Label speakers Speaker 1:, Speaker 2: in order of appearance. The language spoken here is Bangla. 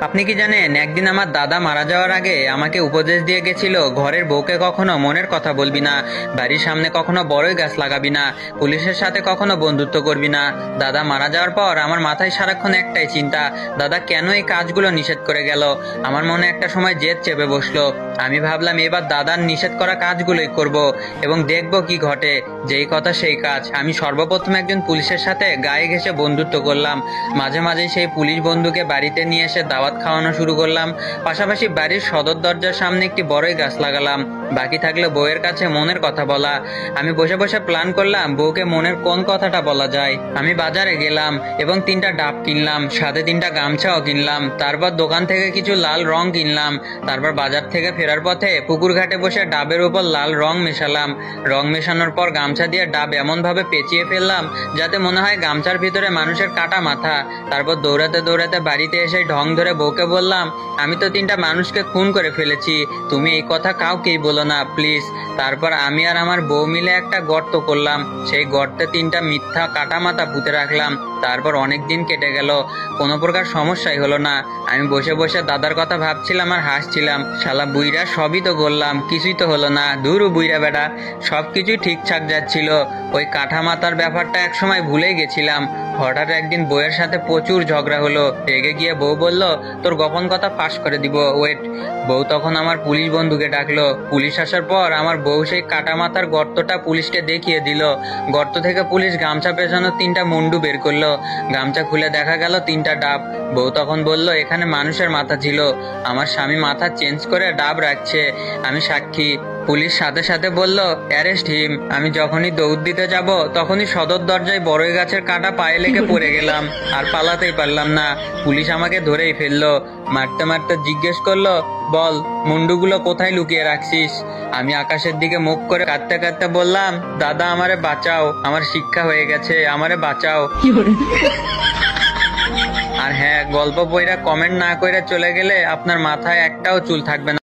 Speaker 1: আপনি কি জানেন, একদিন আমার দাদা মারা যাওয়ার আগে আমাকে উপদেশ দিয়ে গেছিল, ঘরের বউকে কখনো মনের কথা বলবি না, বাড়ির সামনে কখনো বড়ই গাছ লাগাবি না, পুলিশের সাথে কখনো বন্ধুত্ব করবি না। দাদা মারা যাওয়ার পর আমার মাথায় সারাক্ষণ একটাই চিন্তা, দাদা কেন এই কাজগুলো নিষেধ করে গেল। আমার মনে একটা সময় জেদ চেপে বসলো। আমি ভাবলাম এবার দাদার নিষেধ করা কাজগুলোই করব এবং দেখব কি ঘটে। যেই কথা সেই কাজ। আমি সর্বপ্রথম একজন পুলিশের সাথে গায়ে ঘেঁষে বন্ধুত্ব করলাম। মাঝে মাঝে সেই পুলিশ বন্ধুকে বাড়িতে নিয়ে এসে দাওয়াত খাওয়ানো শুরু করলাম। পাশাপাশি বাড়ির সদর দরজার সামনে একটি বড়ই গাছ লাগালাম। বাকি থাকলে বউয়ের কাছে মনের কথা বলা। আমি বসে বসে প্ল্যান করলাম বউকে মনের কোন কথাটা বলা যায়। আমি বাজারে গেলাম এবং 3টা ডাব কিনলাম, সাথে 3টা গামছাও কিনলাম। তারপর দোকান থেকে কিছু লাল রং কিনলাম। তারপর বাজার থেকে ফেরার পথে পুকুর ঘাটে বসে ডাবের উপর লাল রং মেশালাম। রং মেশানোর পর গামছা দিয়ে ডাব এমন ভাবে পেঁচিয়ে ফেললাম যাতে মনে হয় গামছার ভিতরে মানুষের কাটা মাথা। তারপর দৌড়াতে দৌড়াতে বাড়িতে এসে ঢং ধরে বউকে বললাম, আমি তো 3টা মানুষকে খুন করে ফেলেছি, তুমি এই কথা কাউকেই বলো না প্লিজ। তারপর আমি আর আমার বউ মিলে একটা গর্ত করলাম। সেই গর্তে 3টা মিথ্যা কাটা মাথা পুঁতে রাখলাম। তারপর অনেক দিন কেটে গেল, কোনো প্রকার সমস্যাই হলো না। আমি বসে বসে দাদার কথা ভাবছিলাম আর হাসছিলাম। শালা বুইরা, সবই তো করলাম, কিছুই তো হলো না। ধুরু বুইরা বেটা, সবকিছুই ঠিকঠাক যাচ্ছিল। ওই কাঠা মাথার ব্যাপারটা একসময় ভুলেই গেছিলাম। হঠাৎ একদিন বউয়ের সাথে প্রচুর ঝগড়া হলো। রেগে গিয়ে বউ বলল, তোর গোপন কথা ফাঁস করে দিব, ওয়েট। বউ তখন আমার পুলিশ বন্ধুকে ডাকলো। পুলিশ আসার পর আমার বউ সেই কাটা মাথার গর্তটা পুলিশকে দেখিয়ে দিল। গর্ত থেকে পুলিশ গামছা পেছানো 3টা মুন্ডু বের করলো। গামছা খুলে দেখা গেল 3টা ডাব। বউ তখন বলল, এখানে মানুষের মাথা ছিল। আমার স্বামী মাথা চেঞ্জ করে ডাব রাখছে, আমি সাক্ষী। পুলিশ সাথে সাথে বলল, অ্যারেস্ট হিম। আমি যখনই দৌড় দিতে যাব তখনই সদর দরজায় বড়ই গাছের কাটা পায়ে লেগে পড়ে গেলাম, আর পালাতেই পারলাম না। পুলিশ আমাকে ধরেই ফেললো। মারতে মারতে জিজ্ঞেস করলো, বল মুন্ডুগুলো কোথায় লুকিয়ে রাখছিস। আমি আকাশের দিকে মুখ করে কাঁদতে কাঁদতে বললাম, দাদা আমারে বাঁচাও, আমার শিক্ষা হয়ে গেছে, আমারে বাঁচাও। আর হ্যাঁ, গল্প বইরা কমেন্ট না কইরা চলে গেলে আপনার মাথায় একটাও চুল থাকবে না।